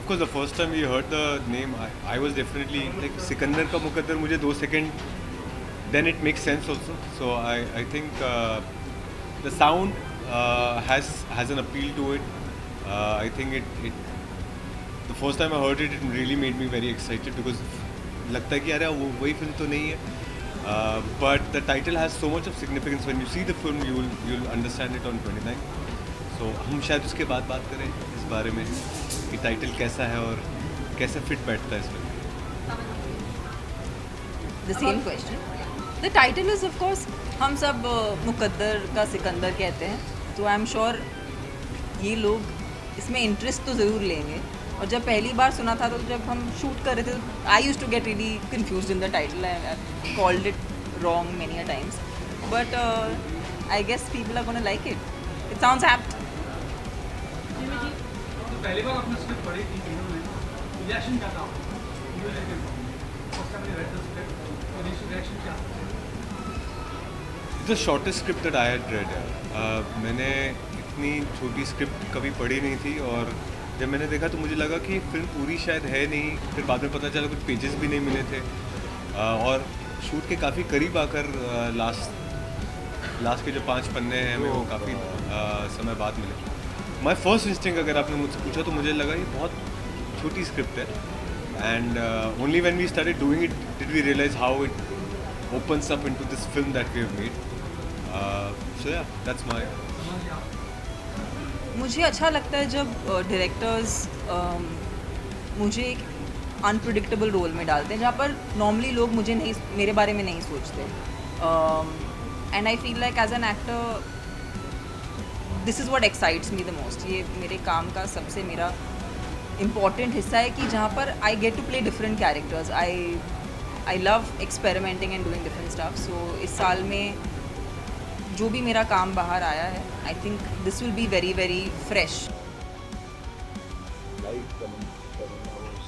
Of course, the first time we heard the name, I was definitely like Sikandar ka Muqaddar. मुझे 2 second, then it makes sense also. So I think the sound has an appeal to it. I think it the first time I heard it, it really made me very excited because लगता है कि अरे वो वही film तो नहीं है. But the title has so much of significance. When you see the film, you'll understand it on 29. So हम शायद उसके बाद बात करें इस बारे में कि टाइटल कैसा है और कैसे फिट बैठता है इसमें. The same question. The title is of course हम सब मुकद्दर का सिकंदर कहते हैं, तो आई एम श्योर ये लोग इसमें इंटरेस्ट तो ज़रूर लेंगे. और जब पहली बार सुना था तो जब हम शूट कर रहे थे I use to get really confused in the title. I called it wrong many a times, but I guess people are gonna like it. It sounds apt. पहली बार आपने स्क्रिप्ट पढ़ी थी तीनों में, रिएक्शन क्या था? फर्स्ट टाइम मैंने read the script, initial reaction क्या था? The shortest script that I had read. मैंने इतनी छोटी स्क्रिप्ट कभी पढ़ी नहीं थी और जब मैंने देखा तो मुझे लगा कि फिल्म पूरी शायद है नहीं. फिर बाद में पता चला कुछ पेजेस भी नहीं मिले थे और शूट के काफ़ी करीब आकर लास्ट के जो 5 पन्ने हैं हमें वो काफ़ी समय बाद मिले. माई फर्स्ट इंस्टिंक्ट अगर आपने मुझसे पूछा तो मुझे लगा ये बहुत छोटी स्क्रिप्ट है. And only when we started doing it did we realize how it opens up into this film that we have made. So yeah, that's my. मुझे अच्छा लगता है जब डायरेक्टर्स मुझे एक अनप्रिडिक्टेबल रोल में डालते हैं जहाँ पर नॉर्मली लोग मुझे नहीं मेरे बारे में नहीं सोचते. And I feel like as an actor this is what excites me the most. ये मेरे काम का सबसे मेरा इम्पॉर्टेंट हिस्सा है कि जहाँ पर I get to play different characters. I love experimenting and doing different stuff. So इस साल में जो भी मेरा काम बाहर आया है I think this will be very very fresh. Like Tamannaah was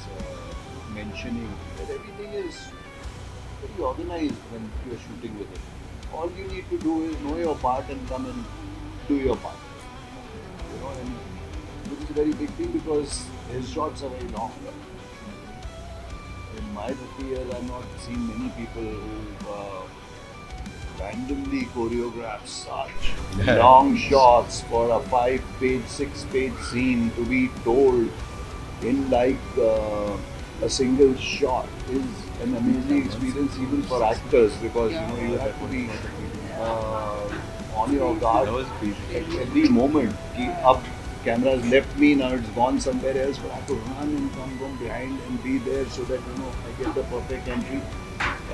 mentioning, that everything is very organized when you're shooting with it. All you need to do is know your part and come and do your part. You know, and which is a very big thing because his shots are very long. In my 30 years, I've not seen many people who randomly choreograph such long shots for a 5-page, 6-page scene to be told in like a single shot is an amazing experience even for actors because you know you have to be on your guard at every moment. Ki ab camera's left me, now it's gone somewhere else, but I have to run and come from behind and be there so that you know I get the perfect entry.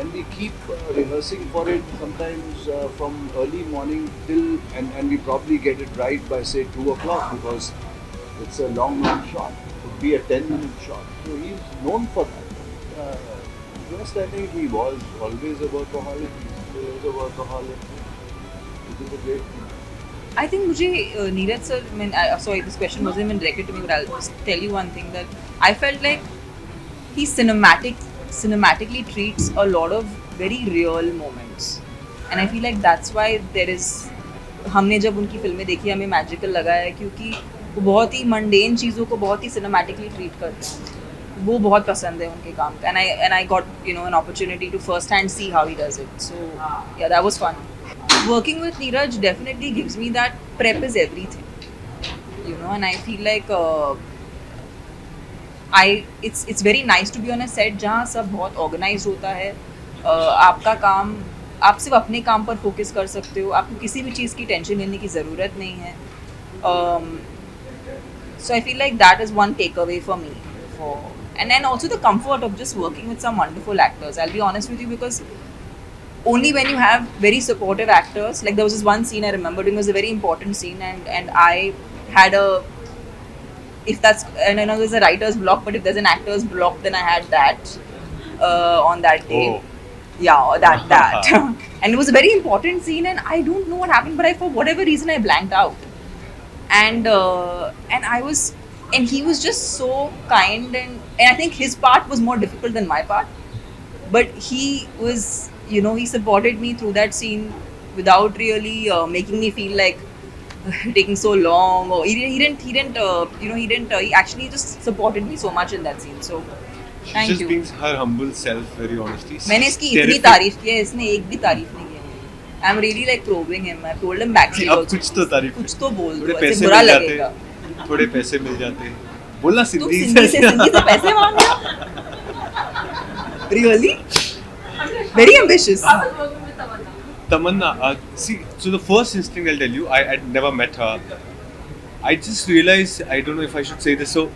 And we keep rehearsing for it sometimes from early morning till and we probably get it right by say 2 o'clock because it's a long shot. It could be a 10-minute shot. So he's known for that. Just I think he was always a workaholic. He still is a workaholic. Which is a great thing. I think मुझे Neeraj sir, I mean, sorry, this question wasn't even directed to me, but I'll just tell you one thing that I felt like he cinematically treats a lot of very real moments, and I feel like that's why there is. हमने जब उनकी फिल्में देखी हमें magical लगा है क्योंकि वो बहुत ही मंडेन चीज़ों को बहुत ही सिनेमैटिकली ट्रीट करते हैं. वो बहुत पसंद है उनके काम का. and I got an opportunity to first hand see how he does it. So yeah, that was fun. Working with Neeraj definitely gives me that prep is everything, and I feel like it's very nice to be on a set जहाँ सब बहुत organized होता है. आपका काम आप सिर्फ अपने काम पर फोकस कर सकते हो. आपको किसी भी चीज़ की टेंशन लेने की ज़रूरत नहीं है. So I feel like that is one takeaway for me. And then also the comfort of just working with some wonderful actors. I'll be honest with you because only when you have very supportive actors, like there was this one scene I remembered, it was a very important scene and I had and I know there's a writer's block, but if there's an actor's block then I had that on that day. Oh. Yeah, that and it was a very important scene and I don't know what happened, but for whatever reason I blanked out. And he was just so kind and I think his part was more difficult than my part, but he was he supported me through that scene without really making me feel like taking so long, or he actually just supported me so much in that scene. So She's thank just you. being her humble self, very honestly. मैंने She's इसकी इतनी terrific. तारीफ की है, इसने एक भी तारीफ नहीं की है. I'm really like probing him. I told him backstage अब also. कुछ तो तारीफ कुछ तो बोल थोड़े दो, ऐसे पैसे बुरा मिल जाते लगेगा. थोड़े पैसे मिल जाते बोलना तुम सिंधी सिंधी से पैसे मांग रहे हो? Really? Very ambitious. Tamanna, see, so the first instinct I'll tell you, I had never met her. I just realized, I don't know if I should say this, so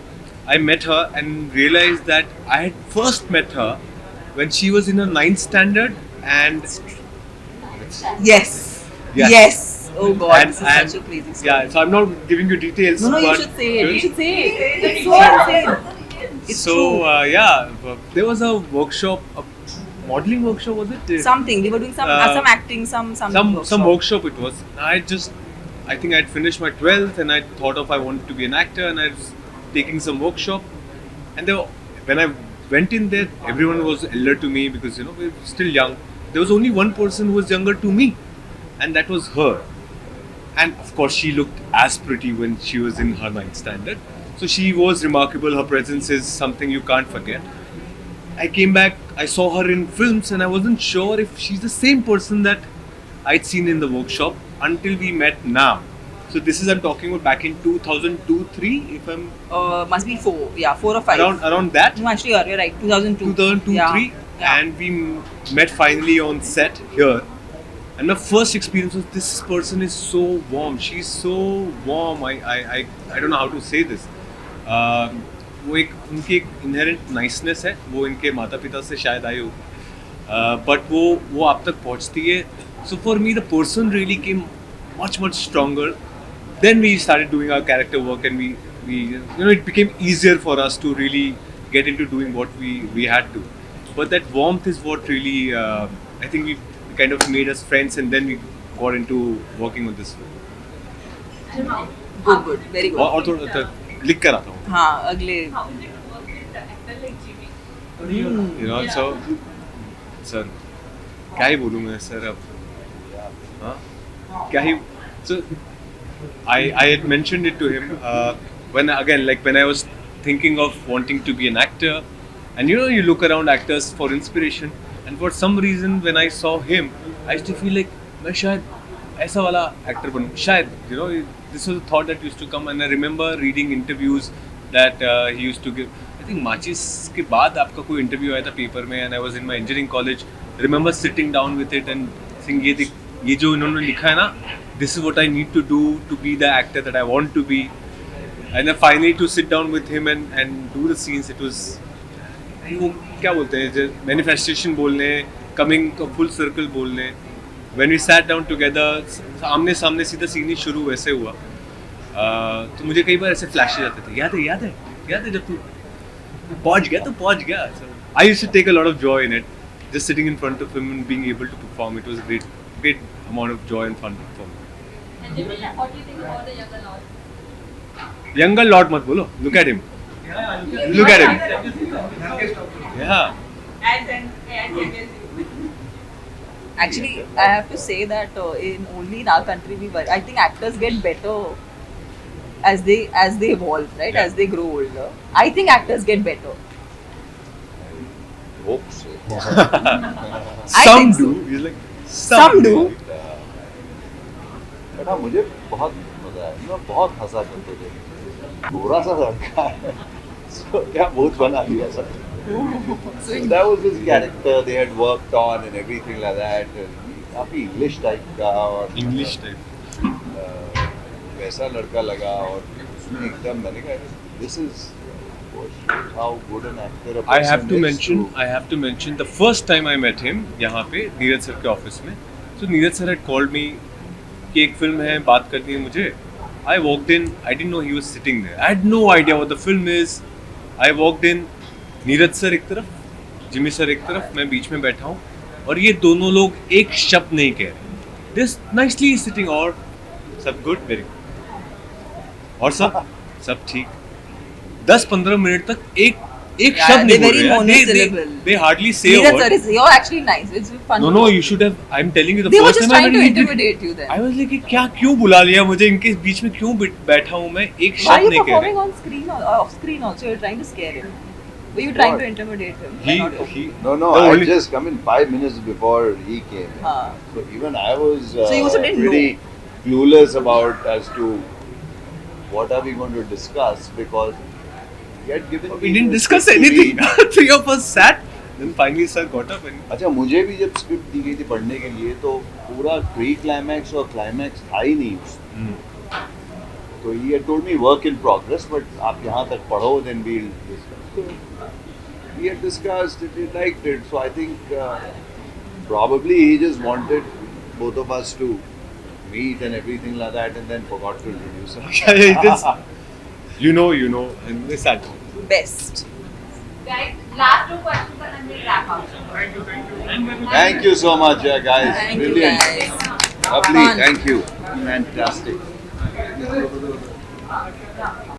I met her and realized that I had first met her when she was in her ninth standard and Yes. Yeah. Yes. Oh God, and, this is and such a crazy story. yeah, so I'm not giving you details. No, you but should say it. You should say it. It's so insane. It's so true. yeah, there was a workshop, a modeling workshop, was it? Something we were doing some acting, some workshop it was. I think I'd finished my 12th and I thought of I wanted to be an actor and I was taking some workshop. And when I went in there, everyone was elder to me because we were still young. There was only one person who was younger to me, and that was her. And of course, she looked as pretty when she was in her ninth standard. So she was remarkable. Her presence is something you can't forget. I came back, I saw her in films, and I wasn't sure if she's the same person that I'd seen in the workshop until we met now. So this is I'm talking about back in 2002-3, if I'm must be 4, yeah, 4 or 5. around that. No, actually, you're right, 2002. 2002-3, Yeah. and we met finally on set here. And my first experience was this person is so warm. She's so warm. I don't know how to say this. वो एक उनकी एक inherent niceness है, वो इनके माता पिता से शायद आई हो, बट वो आप तक पहुंचती है. So for me the person really came much stronger. Then we started doing our character work, and we it became easier for us to really get into doing what we had to. But that warmth is what really I think we kind of made us friends, and then we got into working on this film. Good, very good. और थोड़ा लिख कर आता हूँ. हाँ, अगले. So sir क्या ही बोलूँ मैं सर अब. हाँ क्या ही. So I had mentioned it to him when I was thinking of wanting to be an actor, and you look around actors for inspiration, and for some reason when I saw him I used to feel like मैं शायद ऐसा वाला actor बनूँ शायद. This was a thought that used to come, and I remember reading interviews that he used to give. I think माचिस के बाद आपका कोई interview आया था पेपर में, and I was in my engineering college. Remember sitting down with it and saying ये जो इन्होंने लिखा है ना, this is what I need to do to be the actor that I want to be. And then finally to sit down with him and do the scenes, it was वो क्या बोलते हैं manifestation बोलने, coming a full circle बोलने. When we sat down together, आमने सामने सीधा scene ही शुरू वैसे हुआ. तो मुझे कई बार ऐसे फ्लैशेज आते थे, याद है जब तू पहुंच गया. So I used to take a lot of joy in it, just sitting in front of him and being able to perform. It was a great amount of joy and fun for me. And what do you think about the younger lord? Younger lord मत बोलो. Look at him. Look at him. Yeah. Actually, I have to say that only in our country I think actors get better as they evolve, right? Yeah. As they grow older. I think actors get better. Hope so. Some think so. do. He's like Some do. But हाँ मुझे बहुत मजा आया. मैं बहुत हंसा करते थे. थोड़ा सा लड़का है, so क्या भूत बना दिया सब. So that was his character they had worked on and everything like that. काफी English type का और English type. वैसा लड़का लगा और उसमें एकदम मैंने कहा this is how good an actor a person I have to is mention the first time I met him यहाँ पे नीरज सर के ऑफिस में. So Neeraj sir had called me कि एक फिल्म है, बात करनी है मुझे. I walked in, I didn't know he was sitting there. I had no idea what the film is. I walked in, Neeraj sir एक तरफ, जिमी सर एक तरफ, मैं बीच में बैठा हूँ और ये दोनों लोग एक शब्द नहीं कह रहे. This nicely sitting और सब गुड, वेरी गुड और सब ठीक. 10-15 मिनट तक एक एक Yeah, शब्द नहीं they're बोल very रहे यार. monosyllable. They hardly say a Neeraj word. sir, you're actually nice. It's fun. No, to no, watch. you should have. I'm telling you the They were first just time I trying to read it, intimidate you then. I was like कि क्या क्यों बुला लिया मुझे इनके बीच में क्यों बैठा हूँ मैं एक Why are शब्द you नहीं कह performing रहे. on screen or off screen also? You're trying to scare him. Were you trying What? to intimidate him? by not talking? He No, the I only- just come in 5 minutes before he came. हाँ. So even I was So you also didn't pretty clueless about as to what are we going to discuss because he had given We me didn't the discuss script to anything. read. Three of us sat. Then finally sir got up and अच्छा मुझे भी जब script दी गई थी पढ़ने के लिए तो पूरा प्री क्लाइमैक्स और क्लाइमैक्स था ही नहीं उसमें. तो he had told me work in progress but आप यहाँ तक पढ़ो then we'll discuss. So we had discussed it, he liked it. So I think probably he just wanted both of us to meet and everything like that and then forgot to introduce us. it is, you know, and we sat. Best. Guys, last two questions and then we'll wrap up. Thank you so much, guys. Thank you Brilliant. guys. Lovely. Fun. Thank you. Fantastic.